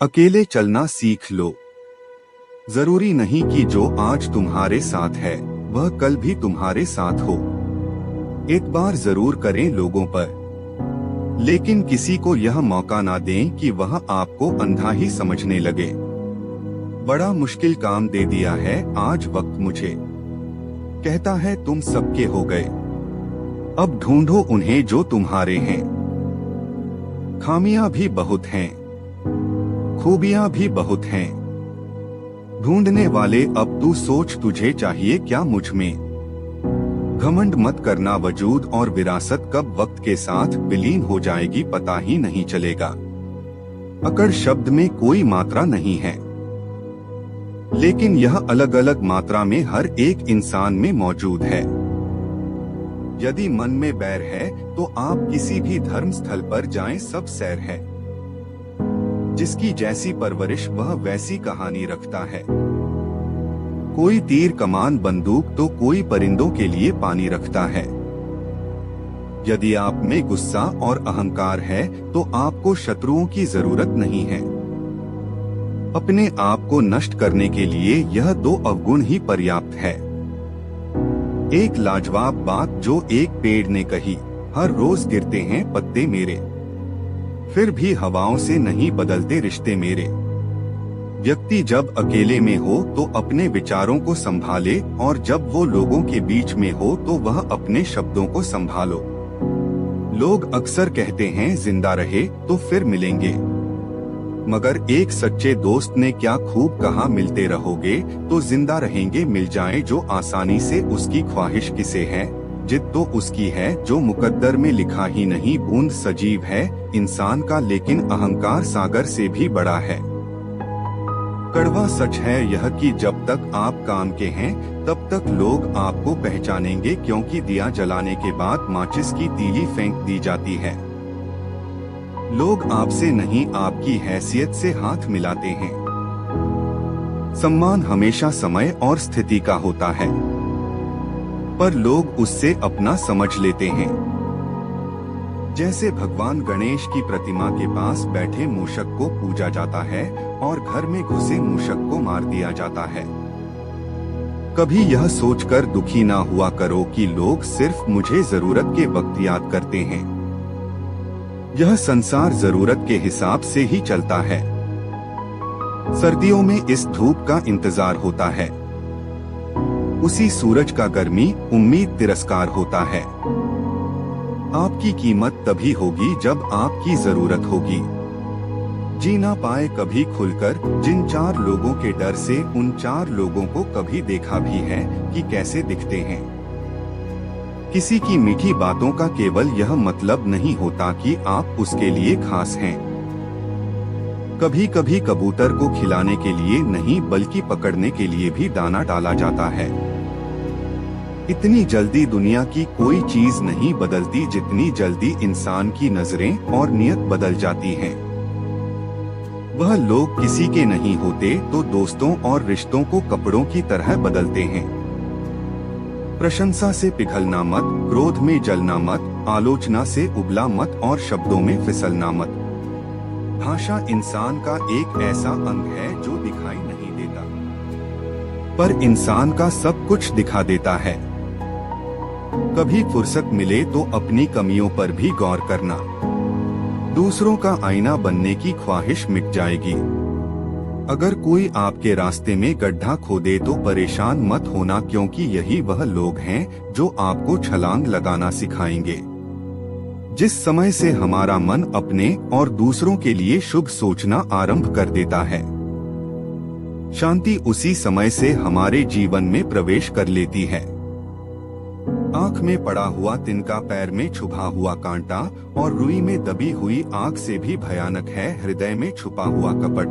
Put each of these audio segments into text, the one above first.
अकेले चलना सीख लो। जरूरी नहीं कि जो आज तुम्हारे साथ है वह कल भी तुम्हारे साथ हो। एक बार जरूर करें लोगों पर, लेकिन किसी को यह मौका ना दें कि वह आपको अंधा ही समझने लगे। बड़ा मुश्किल काम दे दिया है आज वक्त मुझे, कहता है तुम सबके हो गए, अब ढूंढो उन्हें जो तुम्हारे हैं। खामियां भी बहुत हैं, खूबियां भी बहुत हैं, ढूंढने वाले अब तू सोच तुझे चाहिए क्या मुझ में। घमंड मत करना, वजूद और विरासत कब वक्त के साथ विलीन हो जाएगी पता ही नहीं चलेगा। अकड़ शब्द में कोई मात्रा नहीं है, लेकिन यह अलग अलग मात्रा में हर एक इंसान में मौजूद है। यदि मन में बैर है तो आप किसी भी धर्म स्थल पर जाएं, सब सैर है। जिसकी जैसी परवरिश वह वैसी कहानी रखता है। कोई तीर कमान बंदूक तो कोई परिंदों के लिए पानी रखता है। यदि आप में गुस्सा और अहंकार है तो आपको शत्रुओं की जरूरत नहीं है। अपने आप को नष्ट करने के लिए यह दो अवगुण ही पर्याप्त है। एक लाजवाब बात जो एक पेड़ ने कही, हर रोज गिरते हैं पत्ते मेरे, फिर भी हवाओं से नहीं बदलते रिश्ते मेरे। व्यक्ति जब अकेले में हो तो अपने विचारों को संभाले, और जब वो लोगों के बीच में हो तो वह अपने शब्दों को संभालो। लोग अक्सर कहते हैं जिंदा रहे तो फिर मिलेंगे, मगर एक सच्चे दोस्त ने क्या खूब कहा, मिलते रहोगे तो जिंदा रहेंगे। मिल जाए जो आसानी से उसकी ख्वाहिश किसे है, जिद तो उसकी है जो मुकद्दर में लिखा ही नहीं। बूंद सजीव है इंसान का, लेकिन अहंकार सागर से भी बड़ा है। कड़वा सच है यह कि जब तक आप काम के हैं तब तक लोग आपको पहचानेंगे, क्योंकि दिया जलाने के बाद माचिस की तीली फेंक दी जाती है। लोग आपसे नहीं आपकी हैसियत से हाथ मिलाते हैं। सम्मान हमेशा समय और स्थिति का होता है, पर लोग उससे अपना समझ लेते हैं। जैसे भगवान गणेश की प्रतिमा के पास बैठे मूषक को पूजा जाता है और घर में घुसे मूषक को मार दिया जाता है। कभी यह सोचकर दुखी ना हुआ करो कि लोग सिर्फ मुझे जरूरत के वक्त याद करते हैं। यह संसार जरूरत के हिसाब से ही चलता है। सर्दियों में इस धूप का इंतजार होता है, उसी सूरज का गर्मी उम्मीद तिरस्कार होता है। आपकी कीमत तभी होगी जब आपकी जरूरत होगी। जी ना पाए कभी खुलकर जिन चार लोगों के डर से उन चार लोगों को कभी देखा भी है कि कैसे दिखते हैं। किसी की मीठी बातों का केवल यह मतलब नहीं होता कि आप उसके लिए खास हैं। कभी कभी कबूतर को खिलाने के लिए नहीं बल्कि पकड़ने के लिए भी दाना डाला जाता है। इतनी जल्दी दुनिया की कोई चीज नहीं बदलती जितनी जल्दी इंसान की नजरें और नियत बदल जाती हैं। वह लोग किसी के नहीं होते तो दोस्तों और रिश्तों को कपड़ों की तरह बदलते हैं। प्रशंसा से पिघलना मत, क्रोध में जलना मत, आलोचना से उबला मत और शब्दों में फिसलना मत। भाषा इंसान का एक ऐसा अंग है जो दिखाई नहीं देता, पर इंसान का सब कुछ दिखा देता है। कभी फुर्सत मिले तो अपनी कमियों पर भी गौर करना। दूसरों का आईना बनने की ख्वाहिश मिट जाएगी। अगर कोई आपके रास्ते में गड्ढा खोदे तो परेशान मत होना, क्योंकि यही वह लोग हैं जो आपको छलांग लगाना सिखाएंगे। जिस समय से हमारा मन अपने और दूसरों के लिए शुभ सोचना आरंभ कर देता है, शांति उसी समय से हमारे जीवन में प्रवेश कर लेती है। आँख में पड़ा हुआ तिनका, पैर में छुपा हुआ कांटा और रुई में दबी हुई आग से भी भयानक है हृदय में छुपा हुआ कपट।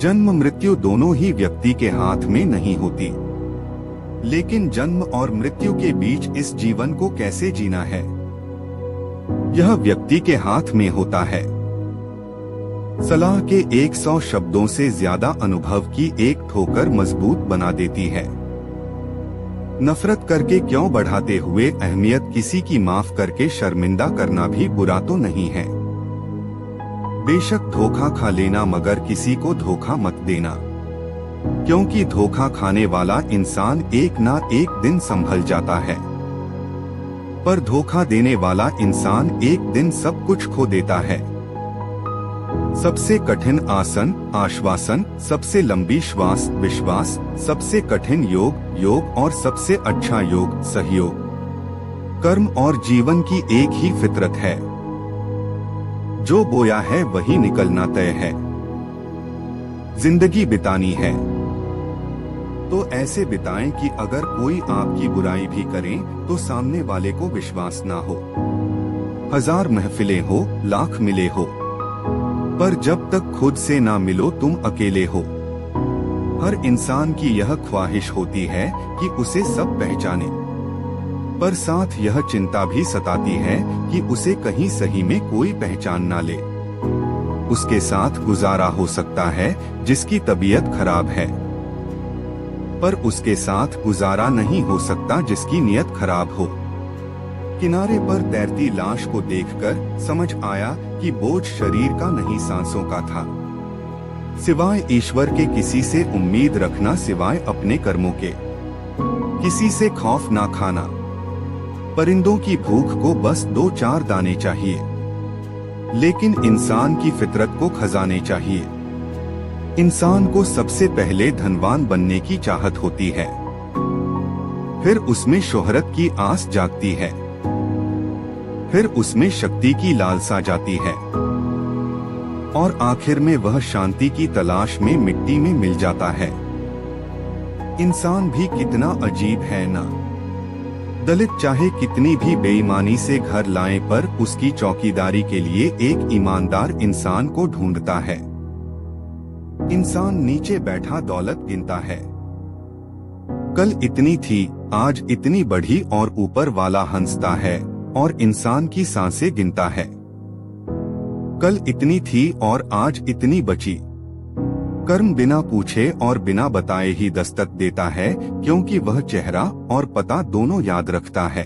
जन्म मृत्यु दोनों ही व्यक्ति के हाथ में नहीं होती, लेकिन जन्म और मृत्यु के बीच इस जीवन को कैसे जीना है, यह व्यक्ति के हाथ में होता है। सलाह के 100 शब्दों से ज्यादा अनुभव की एक ठोकर मजबूत बना देती है। नफरत करके क्यों बढ़ाते हुए अहमियत किसी की माफ करके शर्मिंदा करना भी बुरा तो नहीं है। बेशक धोखा खा लेना मगर किसी को धोखा मत देना, क्योंकि धोखा खाने वाला इंसान एक ना एक दिन संभल जाता है, पर धोखा देने वाला इंसान एक दिन सब कुछ खो देता है। सबसे कठिन आसन आश्वासन, सबसे लंबी श्वास विश्वास, सबसे कठिन योग योग और सबसे अच्छा योग सहयोग। कर्म और जीवन की एक ही फितरत है, जो बोया है वही निकलना तय है। जिंदगी बितानी है तो ऐसे बिताएं कि अगर कोई आपकी बुराई भी करे तो सामने वाले को विश्वास ना हो। 1000 महफिलें हो लाख मिले हो, पर जब तक खुद से ना मिलो तुम अकेले हो। हर इंसान की यह ख्वाहिश होती है कि उसे सब पहचाने, पर साथ यह चिंता भी सताती है कि उसे कहीं सही में कोई पहचान ना ले। उसके साथ गुजारा हो सकता है जिसकी तबीयत खराब है, पर उसके साथ गुजारा नहीं हो सकता जिसकी नीयत खराब हो। किनारे पर तैरती लाश को देखकर समझ आया कि बोझ शरीर का नहीं सांसों का था। सिवाय ईश्वर के किसी से उम्मीद रखना, सिवाय अपने कर्मों के किसी से खौफ ना खाना। परिंदों की भूख को बस 2-4 दाने चाहिए, लेकिन इंसान की फितरत को खजाने चाहिए। इंसान को सबसे पहले धनवान बनने की चाहत होती है, फिर उसमें शोहरत की आस जागती है, फिर उसमें शक्ति की लालसा जाती है, और आखिर में वह शांति की तलाश में मिट्टी में मिल जाता है। इंसान भी कितना अजीब है ना। दलित चाहे कितनी भी बेईमानी से घर लाए, पर उसकी चौकीदारी के लिए एक ईमानदार इंसान को ढूंढता है। इंसान नीचे बैठा दौलत गिनता है। कल इतनी थी, आज इतनी बढ़ी, और ऊपर वाला हंसता है और इंसान की सांसें गिनता है। कल इतनी थी और आज इतनी बची। कर्म बिना पूछे और बिना बताए ही दस्तक देता है, क्योंकि वह चेहरा और पता दोनों याद रखता है।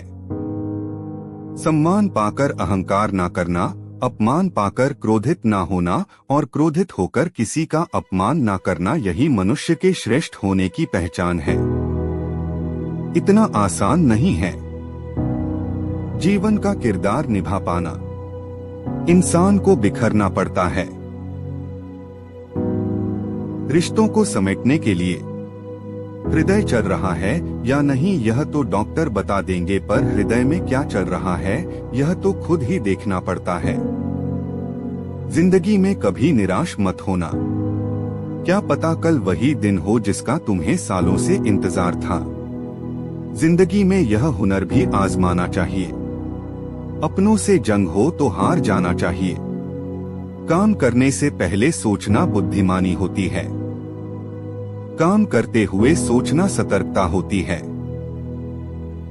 सम्मान पाकर अहंकार ना करना, अपमान पाकर क्रोधित ना होना, और क्रोधित होकर किसी का अपमान ना करना, यही मनुष्य के श्रेष्ठ होने की पहचान है। इतना आसान नहीं है जीवन का किरदार निभा पाना। इंसान को बिखरना पड़ता है रिश्तों को समेटने के लिए। हृदय चल रहा है या नहीं यह तो डॉक्टर बता देंगे, पर हृदय में क्या चल रहा है यह तो खुद ही देखना पड़ता है। जिंदगी में कभी निराश मत होना, क्या पता कल वही दिन हो जिसका तुम्हें सालों से इंतजार था। जिंदगी में यह हुनर भी आजमाना चाहिए, अपनों से जंग हो तो हार जाना चाहिए। काम करने से पहले सोचना बुद्धिमानी होती है, काम करते हुए सोचना सतर्कता होती है,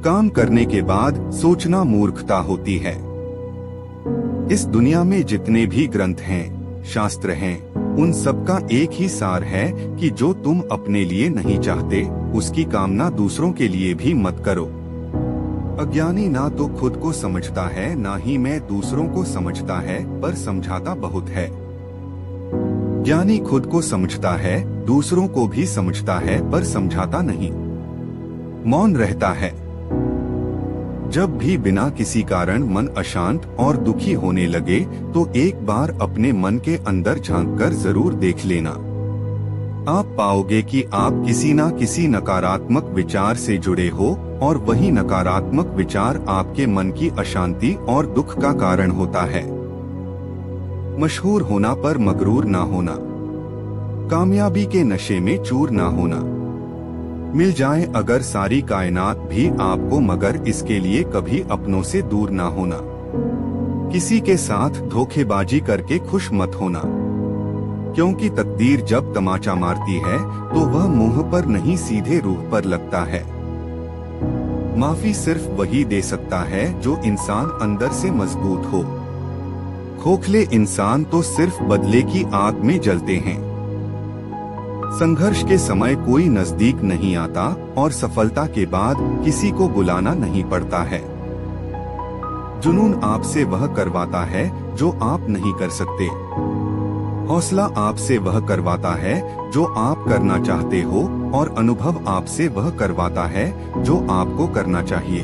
काम करने के बाद सोचना मूर्खता होती है। इस दुनिया में जितने भी ग्रंथ हैं, शास्त्र हैं, उन सबका एक ही सार है कि जो तुम अपने लिए नहीं चाहते, उसकी कामना दूसरों के लिए भी मत करो। अज्ञानी ना तो खुद को समझता है, ना ही मैं दूसरों को समझता है, पर समझाता बहुत है। ज्ञानी खुद को समझता है, दूसरों को भी समझता है, पर समझाता नहीं, मौन रहता है। जब भी बिना किसी कारण मन अशांत और दुखी होने लगे, तो एक बार अपने मन के अंदर झांककर जरूर देख लेना। आप पाओगे कि आप किसी न किसी नकारात्मक विचार से जुड़े हो, और वही नकारात्मक विचार आपके मन की अशांति और दुख का कारण होता है। मशहूर होना पर मगरूर ना होना, कामयाबी के नशे में चूर ना होना। मिल जाए अगर सारी कायनात भी आपको, मगर इसके लिए कभी अपनों से दूर ना होना। किसी के साथ धोखेबाजी करके खुश मत होना, क्योंकि तकदीर जब तमाचा मारती है तो वह मुंह पर नहीं सीधे रूह पर लगता है। माफी सिर्फ वही दे सकता है जो इंसान अंदर से मजबूत हो। खोखले इंसान तो सिर्फ बदले की आग में जलते हैं। संघर्ष के समय कोई नजदीक नहीं आता, और सफलता के बाद किसी को बुलाना नहीं पड़ता है। जुनून आपसे वह करवाता है जो आप नहीं कर सकते। हौसला आपसे वह करवाता है जो आप करना चाहते हो, और अनुभव आपसे वह करवाता है जो आपको करना चाहिए।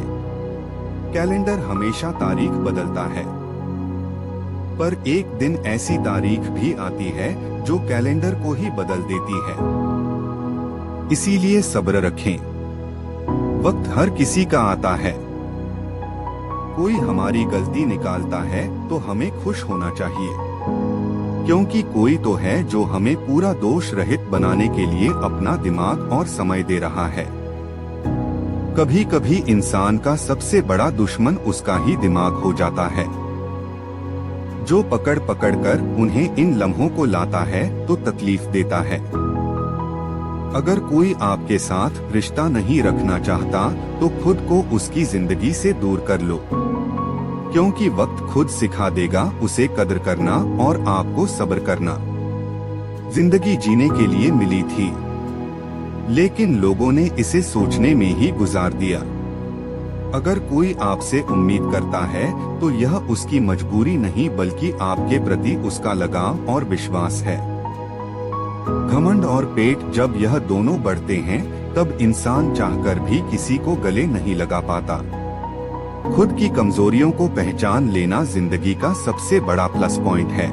कैलेंडर हमेशा तारीख बदलता है, पर एक दिन ऐसी तारीख भी आती है जो कैलेंडर को ही बदल देती है। इसीलिए सब्र रखें। वक्त हर किसी का आता है। कोई हमारी गलती निकालता है तो हमें खुश होना चाहिए, क्योंकि कोई तो है जो हमें पूरा दोष रहित बनाने के लिए अपना दिमाग और समय दे रहा है। कभी कभी इंसान का सबसे बड़ा दुश्मन उसका ही दिमाग हो जाता है, जो पकड़ पकड़ कर उन्हें इन लम्हों को लाता है तो तकलीफ देता है। अगर कोई आपके साथ रिश्ता नहीं रखना चाहता तो खुद को उसकी जिंदगी से दूर कर लो, क्योंकि वक्त खुद सिखा देगा उसे कदर करना और आपको सब्र करना। जिंदगी जीने के लिए मिली थी, लेकिन लोगों ने इसे सोचने में ही गुजार दिया। अगर कोई आपसे उम्मीद करता है तो यह उसकी मजबूरी नहीं बल्कि आपके प्रति उसका लगाव और विश्वास है। घमंड और पेट जब यह दोनों बढ़ते हैं तब इंसान चाहकर भी किसी को गले नहीं लगा पाता। खुद की कमजोरियों को पहचान लेना जिंदगी का सबसे बड़ा प्लस पॉइंट है।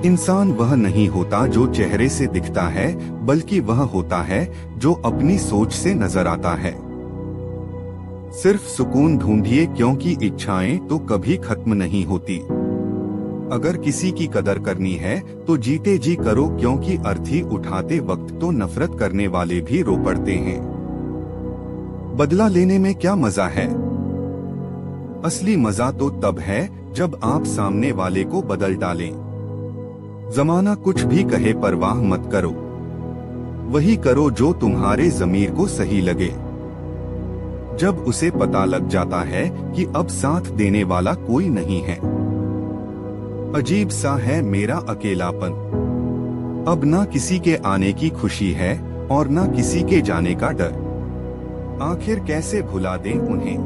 इंसान वह नहीं होता जो चेहरे से दिखता है, बल्कि वह होता है जो अपनी सोच से नजर आता है। सिर्फ सुकून ढूंढिए, क्योंकि इच्छाएं तो कभी खत्म नहीं होती। अगर किसी की कदर करनी है तो जीते जी करो, क्योंकि अर्थी उठाते वक्त तो नफरत करने वाले भी रो पड़ते हैं। बदला लेने में क्या मजा है? असली मजा तो तब है जब आप सामने वाले को बदल डालें। जमाना कुछ भी कहे परवाह मत करो, वही करो जो तुम्हारे ज़मीर को सही लगे। जब उसे पता लग जाता है कि अब साथ देने वाला कोई नहीं है। अजीब सा है मेरा अकेलापन, अब ना किसी के आने की खुशी है और ना किसी के जाने का डर। आखिर कैसे भुला दें उन्हें?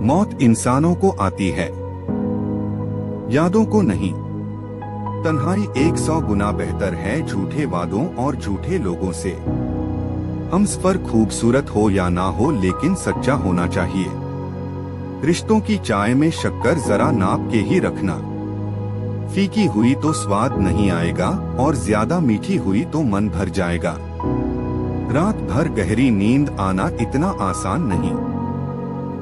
मौत इंसानों को आती है, यादों को नहीं। तन्हाई 100 गुना बेहतर है झूठे वादों और झूठे लोगों से। हम सफर खूबसूरत हो या ना हो, लेकिन सच्चा होना चाहिए। रिश्तों की चाय में शक्कर जरा नाप के ही रखना। फीकी हुई तो स्वाद नहीं आएगा और ज्यादा मीठी हुई तो मन भर जाएगा। रात भर गहरी नींद आना इतना आसान नहीं,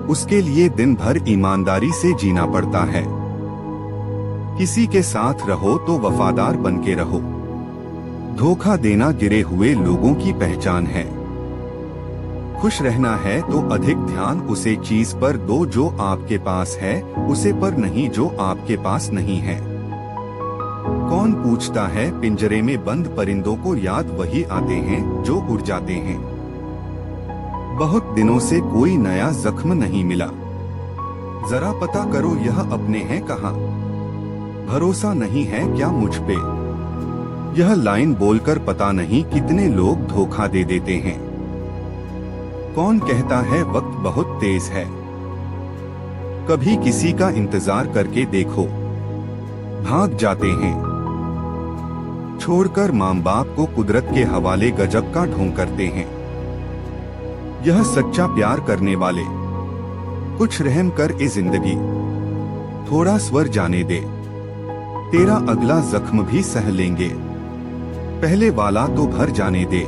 उसके लिए दिन भर ईमानदारी से जीना पड़ता है। किसी के साथ रहो तो वफादार बन के रहो। धोखा देना गिरे हुए लोगों की पहचान है। खुश रहना है तो अधिक ध्यान उसे चीज पर दो जो आपके पास है, उसे पर नहीं जो आपके पास नहीं है। कौन पूछता है पिंजरे में बंद परिंदों को याद वही आते हैं जो उड़ जाते हैं। बहुत दिनों से कोई नया जख्म नहीं मिला, जरा पता करो यह अपने हैं कहाँ। भरोसा नहीं है क्या मुझ पे? यह लाइन बोलकर पता नहीं कितने लोग धोखा दे देते हैं। कौन कहता है वक्त बहुत तेज है? कभी किसी का इंतजार करके देखो, भाग जाते हैं। छोड़कर माँ बाप को कुदरत के हवाले गजब का ढोंग करते हैं। यह सच्चा प्यार करने वाले, कुछ रहम कर ए जिंदगी, थोड़ा स्वर जाने दे, तेरा अगला जख्म भी सह लेंगे, पहले वाला तो भर जाने दे।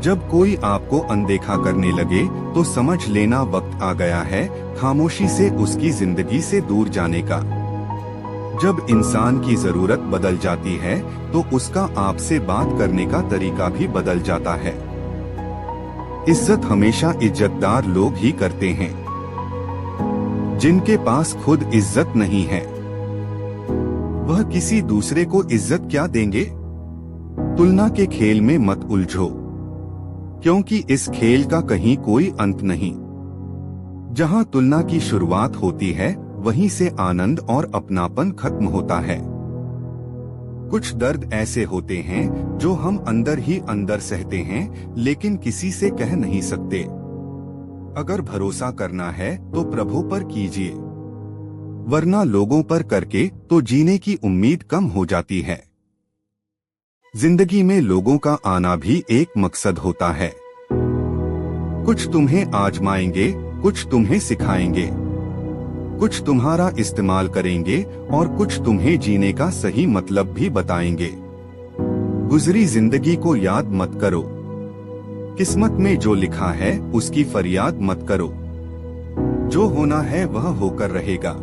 जब कोई आपको अनदेखा करने लगे तो समझ लेना वक्त आ गया है खामोशी से उसकी जिंदगी से दूर जाने का। जब इंसान की जरूरत बदल जाती है तो उसका आपसे बात करने का तरीका भी बदल जाता है। इज्जत हमेशा इज्जतदार लोग ही करते हैं, जिनके पास खुद इज्जत नहीं है वह किसी दूसरे को इज्जत क्या देंगे। तुलना के खेल में मत उलझो, क्योंकि इस खेल का कहीं कोई अंत नहीं। जहां तुलना की शुरुआत होती है वहीं से आनंद और अपनापन खत्म होता है। कुछ दर्द ऐसे होते हैं जो हम अंदर ही अंदर सहते हैं, लेकिन किसी से कह नहीं सकते। अगर भरोसा करना है तो प्रभु पर कीजिए। वरना लोगों पर करके तो जीने की उम्मीद कम हो जाती है। जिंदगी में लोगों का आना भी एक मकसद होता है। कुछ तुम्हें आजमाएंगे, कुछ तुम्हें सिखाएंगे, कुछ तुम्हारा इस्तेमाल करेंगे और कुछ तुम्हें जीने का सही मतलब भी बताएंगे। गुजरी जिंदगी को याद मत करो, किस्मत में जो लिखा है उसकी फरियाद मत करो। जो होना है वह होकर रहेगा।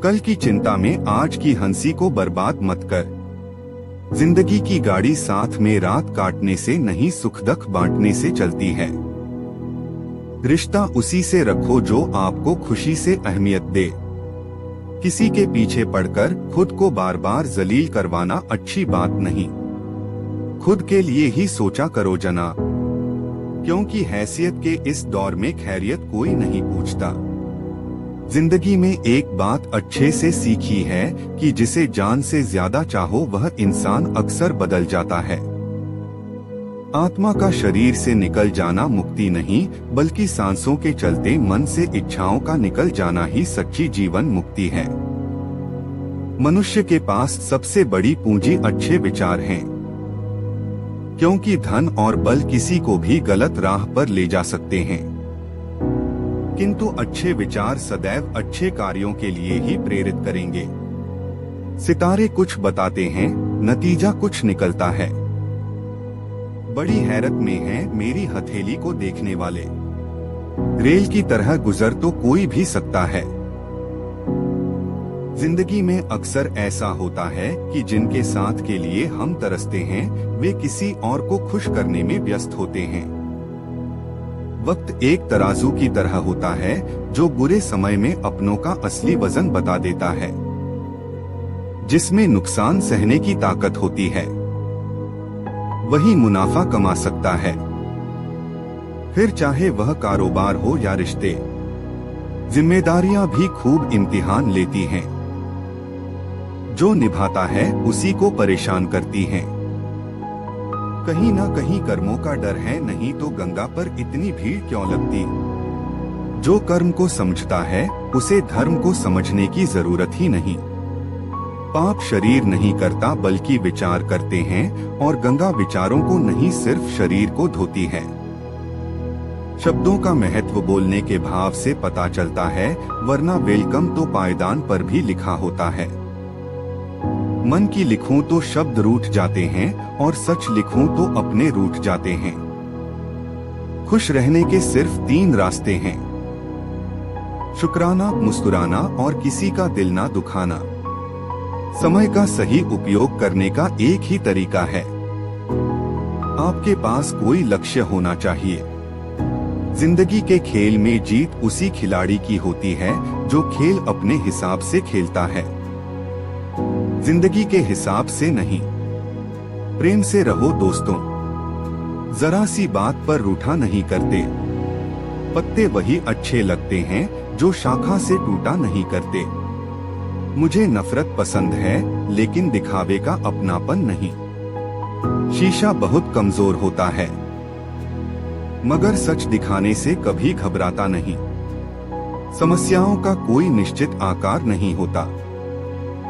कल की चिंता में आज की हंसी को बर्बाद मत कर। जिंदगी की गाड़ी साथ में रात काटने से नहीं, सुख दुख बांटने से चलती है। रिश्ता उसी से रखो जो आपको खुशी से अहमियत दे। किसी के पीछे पड़कर खुद को बार बार जलील करवाना अच्छी बात नहीं। खुद के लिए ही सोचा करो जना, क्योंकि हैसियत के इस दौर में खैरियत कोई नहीं पूछता। जिंदगी में एक बात अच्छे से सीखी है कि जिसे जान से ज्यादा चाहो वह इंसान अक्सर बदल जाता है। आत्मा का शरीर से निकल जाना मुक्ति नहीं, बल्कि सांसों के चलते मन से इच्छाओं का निकल जाना ही सच्ची जीवन मुक्ति है। मनुष्य के पास सबसे बड़ी पूंजी अच्छे विचार हैं, क्योंकि धन और बल किसी को भी गलत राह पर ले जा सकते हैं, किंतु अच्छे विचार सदैव अच्छे कार्यों के लिए ही प्रेरित करेंगे। सितारे कुछ बताते हैं, नतीजा कुछ निकलता है। बड़ी हैरत में है मेरी हथेली को देखने वाले। रेल की तरह गुजर तो कोई भी सकता है। जिंदगी में अक्सर ऐसा होता है कि जिनके साथ के लिए हम तरसते हैं वे किसी और को खुश करने में व्यस्त होते हैं। वक्त एक तराजू की तरह होता है जो बुरे समय में अपनों का असली वजन बता देता है। जिसमें नुकसान सहने की ताकत होती है वही मुनाफा कमा सकता है, फिर चाहे वह कारोबार हो या रिश्ते। जिम्मेदारियां भी खूब इम्तिहान लेती हैं, जो निभाता है उसी को परेशान करती हैं। कहीं ना कहीं कर्मों का डर है, नहीं तो गंगा पर इतनी भीड़ क्यों लगती। जो कर्म को समझता है उसे धर्म को समझने की जरूरत ही नहीं। पाप शरीर नहीं करता बल्कि विचार करते हैं, और गंगा विचारों को नहीं सिर्फ शरीर को धोती है। शब्दों का महत्व बोलने के भाव से पता चलता है, वरना वेलकम तो पायदान पर भी लिखा होता है। मन की लिखूं तो शब्द रूठ जाते हैं, और सच लिखूं तो अपने रूठ जाते हैं। खुश रहने के सिर्फ 3 रास्ते हैं, शुक्राना, मुस्कुराना और किसी का दिल ना दुखाना। समय का सही उपयोग करने का एक ही तरीका है, आपके पास कोई लक्ष्य होना चाहिए। जिंदगी के खेल में जीत उसी खिलाड़ी की होती है जो खेल अपने हिसाब से खेलता है, जिंदगी के हिसाब से नहीं। प्रेम से रहो दोस्तों, जरा सी बात पर रूठा नहीं करते। पत्ते वही अच्छे लगते हैं जो शाखा से टूटा नहीं करते। मुझे नफरत पसंद है लेकिन दिखावे का अपनापन नहीं। शीशा बहुत कमजोर होता है मगर सच दिखाने से कभी घबराता नहीं। समस्याओं का कोई निश्चित आकार नहीं होता,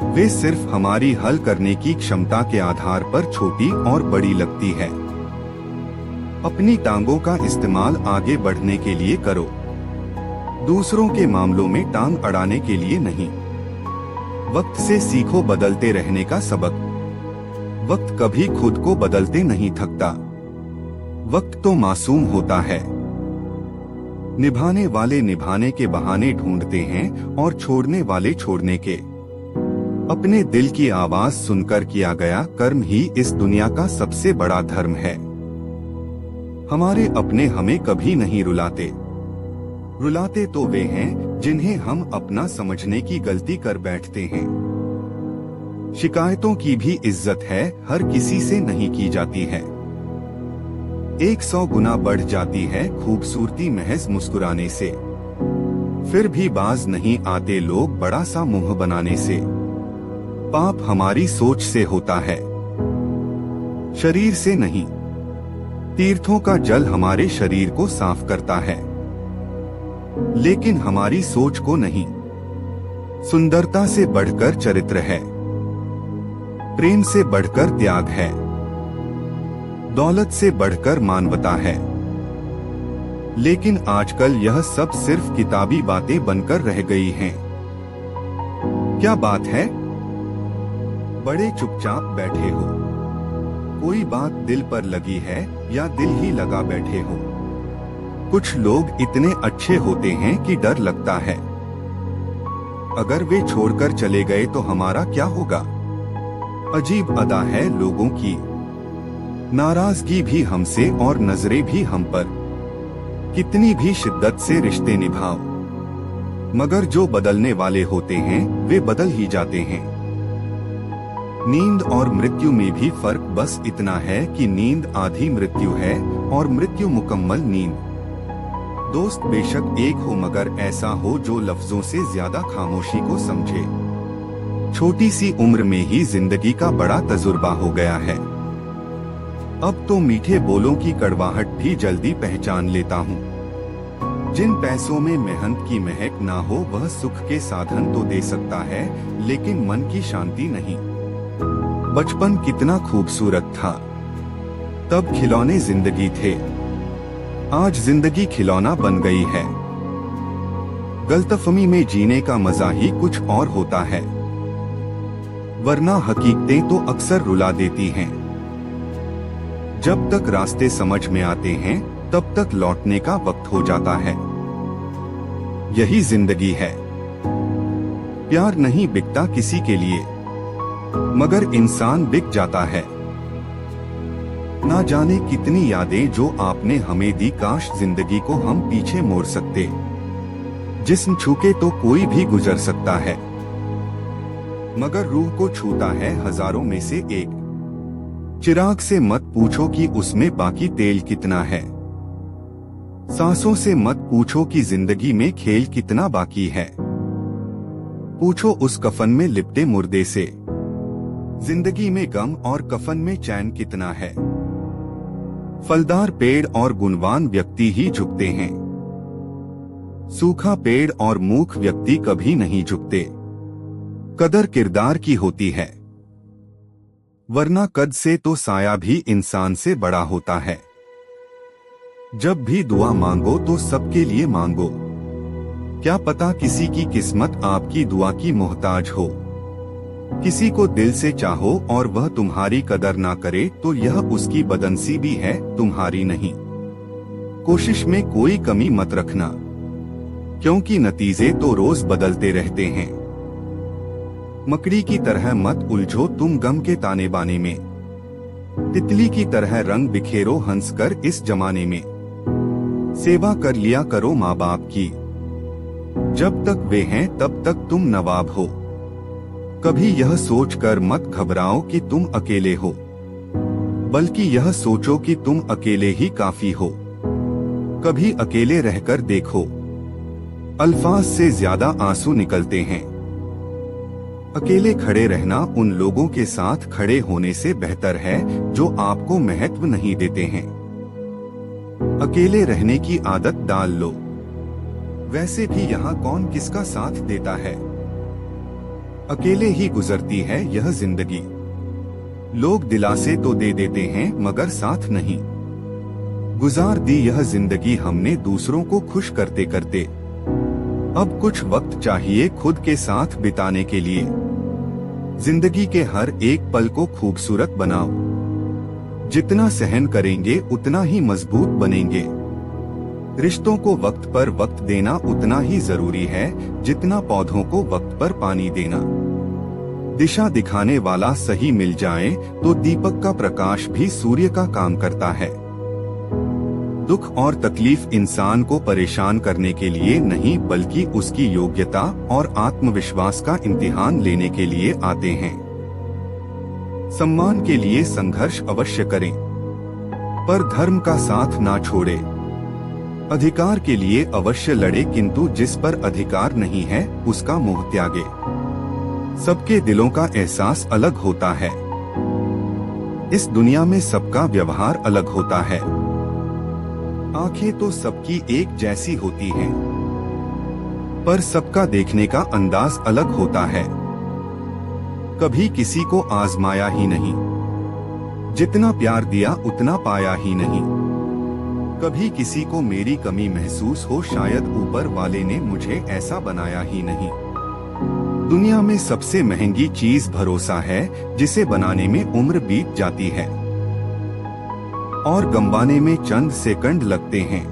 वे सिर्फ हमारी हल करने की क्षमता के आधार पर छोटी और बड़ी लगती है। अपनी टांगों का इस्तेमाल आगे बढ़ने के लिए करो, दूसरों के मामलों में टांग अड़ाने के लिए नहीं। वक्त से सीखो बदलते रहने का सबक। वक्त कभी खुद को बदलते नहीं थकता। वक्त तो मासूम होता है। निभाने वाले निभाने के बहाने ढूंढते हैं और छोड़ने वाले छोड़ने के। अपने दिल की आवाज सुनकर किया गया कर्म ही इस दुनिया का सबसे बड़ा धर्म है। हमारे अपने हमें कभी नहीं रुलाते। रुलाते तो वे हैं जिन्हें हम अपना समझने की गलती कर बैठते हैं। शिकायतों की भी इज्जत है, हर किसी से नहीं की जाती है। 100 गुना बढ़ जाती है खूबसूरती महज मुस्कुराने से। फिर भी बाज नहीं आते लोग बड़ा सा मुंह बनाने से। पाप हमारी सोच से होता है, शरीर से नहीं। तीर्थों का जल हमारे शरीर को साफ करता है, लेकिन हमारी सोच को नहीं। सुंदरता से बढ़कर चरित्र है, प्रेम से बढ़कर त्याग है, दौलत से बढ़कर मानवता है। लेकिन आजकल यह सब सिर्फ किताबी बातें बनकर रह गई हैं। क्या बात है? बड़े चुपचाप बैठे हो, कोई बात दिल पर लगी है या दिल ही लगा बैठे हो। कुछ लोग इतने अच्छे होते हैं कि डर लगता है, अगर वे छोड़कर चले गए तो हमारा क्या होगा। अजीब अदा है लोगों की, नाराजगी भी हमसे और नजरें भी हम पर। कितनी भी शिद्दत से रिश्ते निभाओ, मगर जो बदलने वाले होते हैं वे बदल ही जाते हैं। नींद और मृत्यु में भी फर्क बस इतना है कि नींद आधी मृत्यु है और मृत्यु मुकम्मल नींद। दोस्त बेशक एक हो, मगर ऐसा हो जो लफ्जों से ज्यादा खामोशी को समझे। छोटी सी उम्र में ही जिंदगी का बड़ा तजुर्बा हो गया है। अब तो मीठे बोलों की कड़वाहट भी जल्दी पहचान लेता हूँ। जिन पैसों में मेहनत की महक ना हो वह सुख के साधन तो दे सकता है, लेकिन मन की शांति नहीं। बचपन कितना खूबसूरत था, तब खिलौने जिंदगी थे। आज जिंदगी खिलौना बन गई है। गलतफहमी में जीने का मजा ही कुछ और होता है, वरना हकीकतें तो अक्सर रुला देती हैं। जब तक रास्ते समझ में आते हैं तब तक लौटने का वक्त हो जाता है। यही जिंदगी है। प्यार नहीं बिकता किसी के लिए, मगर इंसान बिक जाता है। ना जाने कितनी यादें जो आपने हमें दी, काश जिंदगी को हम पीछे मोड़ सकते। जिस्म छूके तो कोई भी गुजर सकता है, मगर रूह को छूता है हजारों में से एक। चिराग से मत पूछो कि उसमें बाकी तेल कितना है, सांसों से मत पूछो कि जिंदगी में खेल कितना बाकी है। पूछो उस कफन में लिपटे मुर्दे से, जिंदगी में गम और कफन में चैन कितना है। फलदार पेड़ और गुणवान व्यक्ति ही झुकते हैं, सूखा पेड़ और मूर्ख व्यक्ति कभी नहीं झुकते। कदर किरदार की होती है, वरना कद से तो साया भी इंसान से बड़ा होता है। जब भी दुआ मांगो तो सबके लिए मांगो, क्या पता किसी की किस्मत आपकी दुआ की मोहताज हो। किसी को दिल से चाहो और वह तुम्हारी कदर ना करे तो यह उसकी बदनसीबी है, तुम्हारी नहीं। कोशिश में कोई कमी मत रखना, क्योंकि नतीजे तो रोज बदलते रहते हैं। मकड़ी की तरह मत उलझो तुम गम के ताने बाने में, तितली की तरह रंग बिखेरो हंसकर इस जमाने में। सेवा कर लिया करो माँ बाप की, जब तक वे हैं तब तक तुम नवाब हो। कभी यह सोचकर मत घबराओ कि तुम अकेले हो, बल्कि यह सोचो कि तुम अकेले ही काफी हो। कभी अकेले रहकर देखो, अल्फाज से ज्यादा आंसू निकलते हैं। अकेले खड़े रहना उन लोगों के साथ खड़े होने से बेहतर है जो आपको महत्व नहीं देते हैं। अकेले रहने की आदत डाल लो, वैसे भी यहाँ कौन किसका साथ देता है। अकेले ही गुजरती है यह जिंदगी। लोग दिलासे तो दे देते हैं मगर साथ नहीं। गुजार दी यह जिंदगी हमने दूसरों को खुश करते करते। अब कुछ वक्त चाहिए खुद के साथ बिताने के लिए। जिंदगी के हर एक पल को खूबसूरत बनाओ। जितना सहन करेंगे उतना ही मजबूत बनेंगे। रिश्तों को वक्त पर वक्त देना उतना ही जरूरी है जितना पौधों को वक्त पर पानी देना। दिशा दिखाने वाला सही मिल जाए तो दीपक का प्रकाश भी सूर्य का काम करता है। दुख और तकलीफ इंसान को परेशान करने के लिए नहीं बल्कि उसकी योग्यता और आत्मविश्वास का इम्तिहान लेने के लिए आते हैं। सम्मान के लिए संघर्ष अवश्य करें, पर धर्म का साथ ना छोड़े। अधिकार के लिए अवश्य लड़े, किंतु जिस पर अधिकार नहीं है उसका मोह त्यागे। सबके दिलों का एहसास अलग होता है। इस दुनिया में सबका व्यवहार अलग होता है। आंखें तो सबकी एक जैसी होती हैं, पर सबका देखने का अंदाज अलग होता है। कभी किसी को आजमाया ही नहीं, जितना प्यार दिया उतना पाया ही नहीं। कभी किसी को मेरी कमी महसूस हो, शायद ऊपर वाले ने मुझे ऐसा बनाया ही नहीं। दुनिया में सबसे महंगी चीज भरोसा है, जिसे बनाने में उम्र बीत जाती है और गंवाने में चंद सेकंड लगते हैं।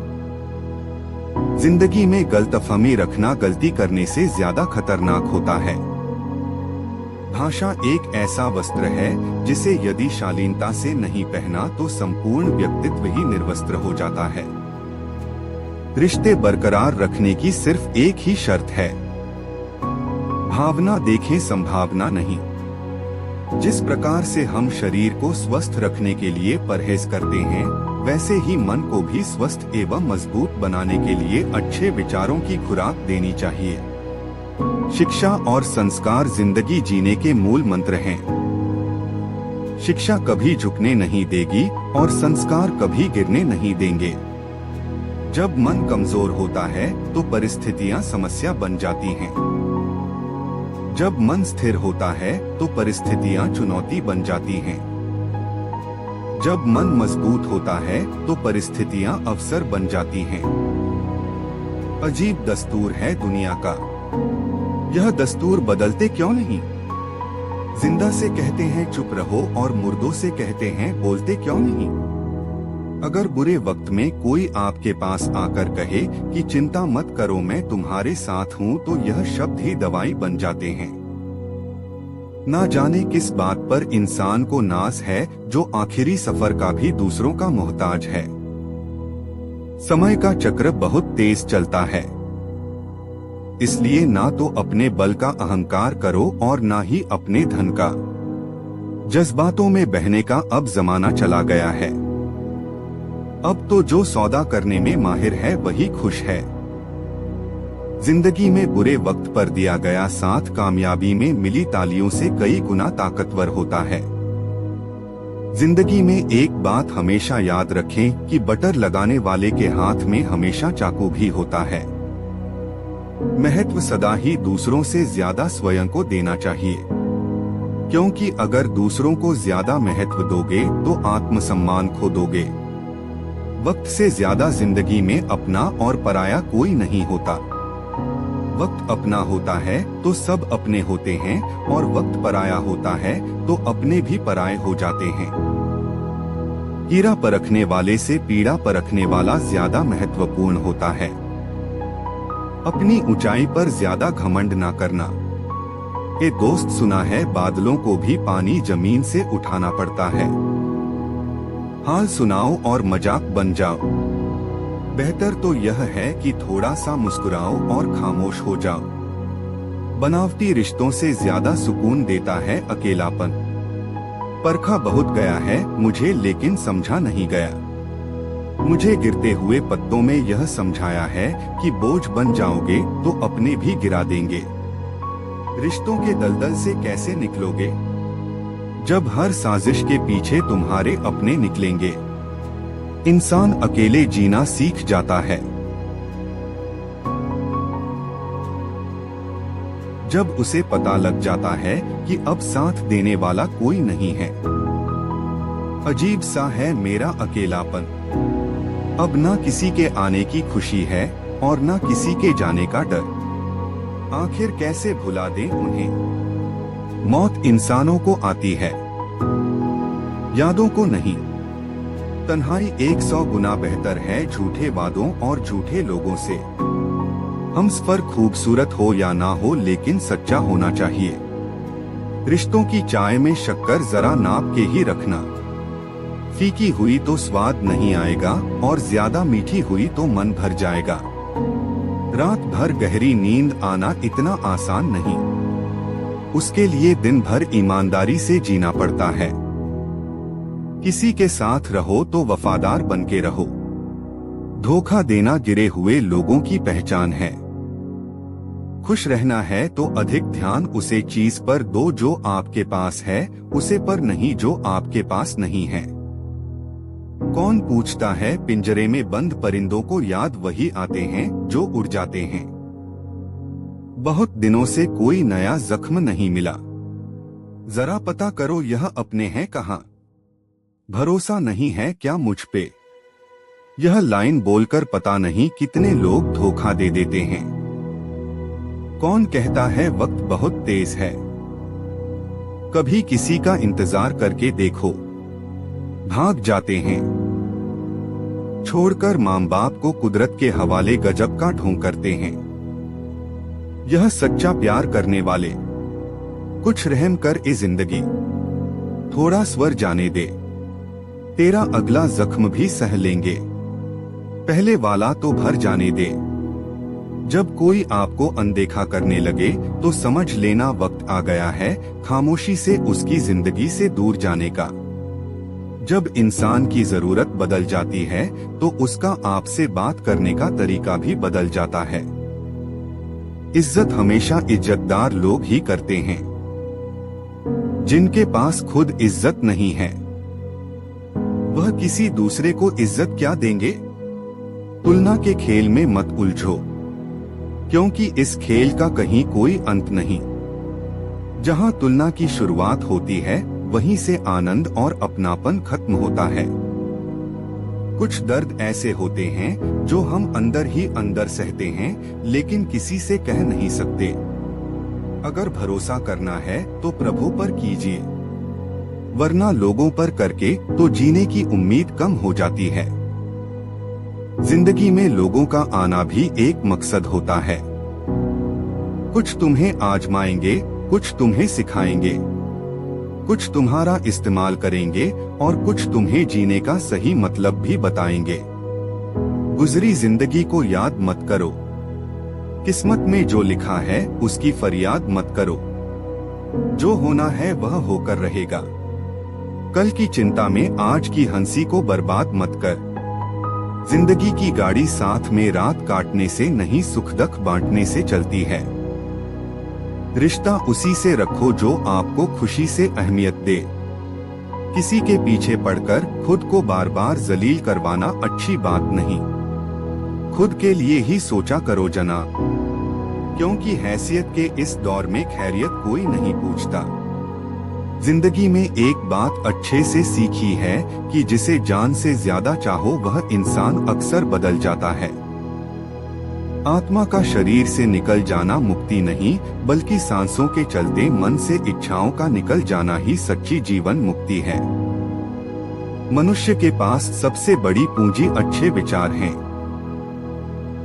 जिंदगी में गलतफहमी रखना गलती करने से ज्यादा खतरनाक होता है। भाषा एक ऐसा वस्त्र है जिसे यदि शालीनता से नहीं पहना तो संपूर्ण व्यक्तित्व ही निर्वस्त्र हो जाता है। रिश्ते बरकरार रखने की सिर्फ एक ही शर्त है, भावना देखें, संभावना नहीं। जिस प्रकार से हम शरीर को स्वस्थ रखने के लिए परहेज करते हैं, वैसे ही मन को भी स्वस्थ एवं मजबूत बनाने के लिए अच्छे विचारों की खुराक देनी चाहिए। शिक्षा और संस्कार जिंदगी जीने के मूल मंत्र हैं। शिक्षा कभी झुकने नहीं देगी और संस्कार कभी गिरने नहीं देंगे। जब मन कमजोर होता है तो परिस्थितियां समस्या बन जाती हैं। जब मन स्थिर होता है तो परिस्थितियां चुनौती बन जाती हैं। जब मन मजबूत होता है तो परिस्थितियां अवसर बन जाती हैं। अजीब दस्तूर है दुनिया का, यह दस्तूर बदलते क्यों नहीं? जिंदा से कहते हैं चुप रहो और मुर्दों से कहते हैं बोलते क्यों नहीं? अगर बुरे वक्त में कोई आपके पास आकर कहे कि चिंता मत करो मैं तुम्हारे साथ हूँ, तो यह शब्द ही दवाई बन जाते हैं। ना जाने किस बात पर इंसान को नाज है, जो आखिरी सफर का भी दूसरों का मोहताज है। समय का चक्र बहुत तेज चलता है, इसलिए ना तो अपने बल का अहंकार करो और ना ही अपने धन का। जज्बातों में बहने का अब जमाना चला गया है। अब तो जो सौदा करने में माहिर है वही खुश है। जिंदगी में बुरे वक्त पर दिया गया साथ कामयाबी में मिली तालियों से कई गुना ताकतवर होता है। जिंदगी में एक बात हमेशा याद रखें कि बटर लगाने वाले के हाथ में हमेशा चाकू भी होता है। महत्व सदा ही दूसरों से ज्यादा स्वयं को देना चाहिए, क्योंकि अगर दूसरों को ज्यादा महत्व दोगे तो आत्मसम्मान खो दोगे। वक्त से ज्यादा जिंदगी में अपना और पराया कोई नहीं होता। वक्त अपना होता है तो सब अपने होते हैं, और वक्त पराया होता है तो अपने भी पराये हो जाते हैं। कीड़ा परखने वाले से पीड़ा परखने वाला ज्यादा महत्वपूर्ण होता है। अपनी ऊंचाई पर ज्यादा घमंड ना करना। ये दोस्त, सुना है बादलों को भी पानी जमीन से उठाना पड़ता है। हाल सुनाओ और मजाक बन जाओ। बेहतर तो यह है कि थोड़ा सा मुस्कुराओ और खामोश हो जाओ। बनावटी रिश्तों से ज्यादा सुकून देता है अकेलापन। परखा बहुत गया है मुझे, लेकिन समझा नहीं गया। मुझे गिरते हुए पत्तों में यह समझाया है कि बोझ बन जाओगे तो अपने भी गिरा देंगे। रिश्तों के दलदल से कैसे निकलोगे जब हर साजिश के पीछे तुम्हारे अपने निकलेंगे? इंसान अकेले जीना सीख जाता है जब उसे पता लग जाता है कि अब साथ देने वाला कोई नहीं है। अजीब सा है मेरा अकेलापन। अब ना किसी के आने की खुशी है और ना किसी के जाने का डर। आखिर कैसे भुला दें उन्हें? मौत इंसानों को आती है, यादों को नहीं। तन्हाई 100 गुना बेहतर है झूठे वादों और झूठे लोगों से। हम सफर खूबसूरत हो या ना हो, लेकिन सच्चा होना चाहिए। रिश्तों की चाय में शक्कर जरा नाप के ही रखना। फीकी हुई तो स्वाद नहीं आएगा और ज्यादा मीठी हुई तो मन भर जाएगा। रात भर गहरी नींद आना इतना आसान नहीं, उसके लिए दिन भर ईमानदारी से जीना पड़ता है। किसी के साथ रहो तो वफादार बन के रहो। धोखा देना गिरे हुए लोगों की पहचान है। खुश रहना है तो अधिक ध्यान उसे चीज पर दो जो आपके पास है, उसे पर नहीं जो आपके पास नहीं है। कौन पूछता है पिंजरे में बंद परिंदों को याद वही आते हैं जो उड़ जाते हैं। बहुत दिनों से कोई नया जख्म नहीं मिला, जरा पता करो यह अपने हैं कहाँ। भरोसा नहीं है क्या मुझ पे? यह लाइन बोलकर पता नहीं कितने लोग धोखा दे देते हैं। कौन कहता है वक्त बहुत तेज है? कभी किसी का इंतजार करके देखो, भाग जाते हैं। छोड़कर माँ बाप को कुदरत के हवाले गजब का ढोंग करते हैं। यह सच्चा प्यार करने वाले, कुछ रहम कर ए जिंदगी, थोड़ा स्वर जाने दे, तेरा अगला जख्म भी सह लेंगे, पहले वाला तो भर जाने दे। जब कोई आपको अनदेखा करने लगे तो समझ लेना वक्त आ गया है खामोशी से उसकी जिंदगी से दूर जाने का। जब इंसान की जरूरत बदल जाती है तो उसका आपसे बात करने का तरीका भी बदल जाता है। इज्जत हमेशा इज्जतदार लोग ही करते हैं, जिनके पास खुद इज्जत नहीं है वह किसी दूसरे को इज्जत क्या देंगे। तुलना के खेल में मत उलझो, क्योंकि इस खेल का कहीं कोई अंत नहीं। जहां तुलना की शुरुआत होती है वहीं से आनंद और अपनापन खत्म होता है। कुछ दर्द ऐसे होते हैं जो हम अंदर ही अंदर सहते हैं, लेकिन किसी से कह नहीं सकते। अगर भरोसा करना है तो प्रभु पर कीजिए, वरना लोगों पर करके तो जीने की उम्मीद कम हो जाती है। जिंदगी में लोगों का आना भी एक मकसद होता है। कुछ तुम्हें आजमाएंगे, कुछ तुम्हें सिखाएंगे, कुछ तुम्हारा इस्तेमाल करेंगे और कुछ तुम्हें जीने का सही मतलब भी बताएंगे। गुजरी जिंदगी को याद मत करो, किस्मत में जो लिखा है उसकी फरियाद मत करो। जो होना है वह होकर रहेगा। कल की चिंता में आज की हंसी को बर्बाद मत कर। जिंदगी की गाड़ी साथ में रात काटने से नहीं सुख दुख बांटने से चलती है। रिश्ता उसी से रखो जो आपको खुशी से अहमियत दे। किसी के पीछे पड़कर खुद को बार बार जलील करवाना अच्छी बात नहीं। खुद के लिए ही सोचा करो जना, क्योंकि हैसियत के इस दौर में खैरियत कोई नहीं पूछता। जिंदगी में एक बात अच्छे से सीखी है कि जिसे जान से ज्यादा चाहो वह इंसान अक्सर बदल जाता है। आत्मा का शरीर से निकल जाना मुक्ति नहीं, बल्कि सांसों के चलते मन से इच्छाओं का निकल जाना ही सच्ची जीवन मुक्ति है। मनुष्य के पास सबसे बड़ी पूंजी अच्छे विचार हैं,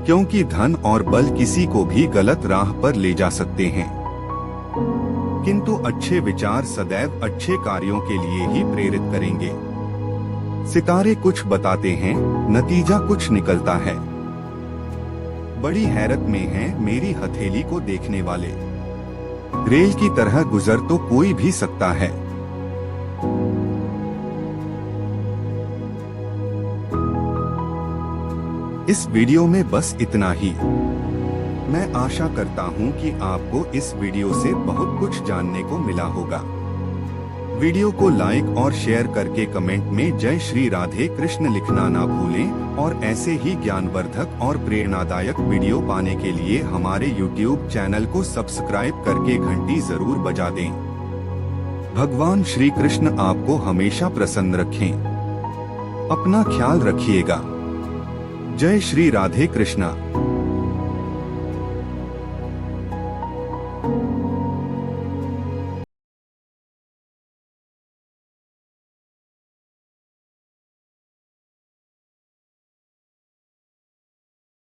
क्योंकि धन और बल किसी को भी गलत राह पर ले जा सकते हैं, किंतु अच्छे विचार सदैव अच्छे कार्यों के लिए ही प्रेरित करेंगे। सितारे कुछ बताते हैं, नतीजा कुछ निकलता है। बड़ी हैरत में है मेरी हथेली को देखने वाले। रेल की तरह गुजर तो कोई भी सकता है। इस वीडियो में बस इतना ही। मैं आशा करता हूं कि आपको इस वीडियो से बहुत कुछ जानने को मिला होगा। वीडियो को लाइक और शेयर करके कमेंट में जय श्री राधे कृष्ण लिखना ना भूलें और ऐसे ही ज्ञानवर्धक और प्रेरणादायक वीडियो पाने के लिए हमारे YouTube चैनल को सब्सक्राइब करके घंटी जरूर बजा दें। भगवान श्री कृष्ण आपको हमेशा प्रसन्न रखें। अपना ख्याल रखिएगा। जय श्री राधे कृष्णा।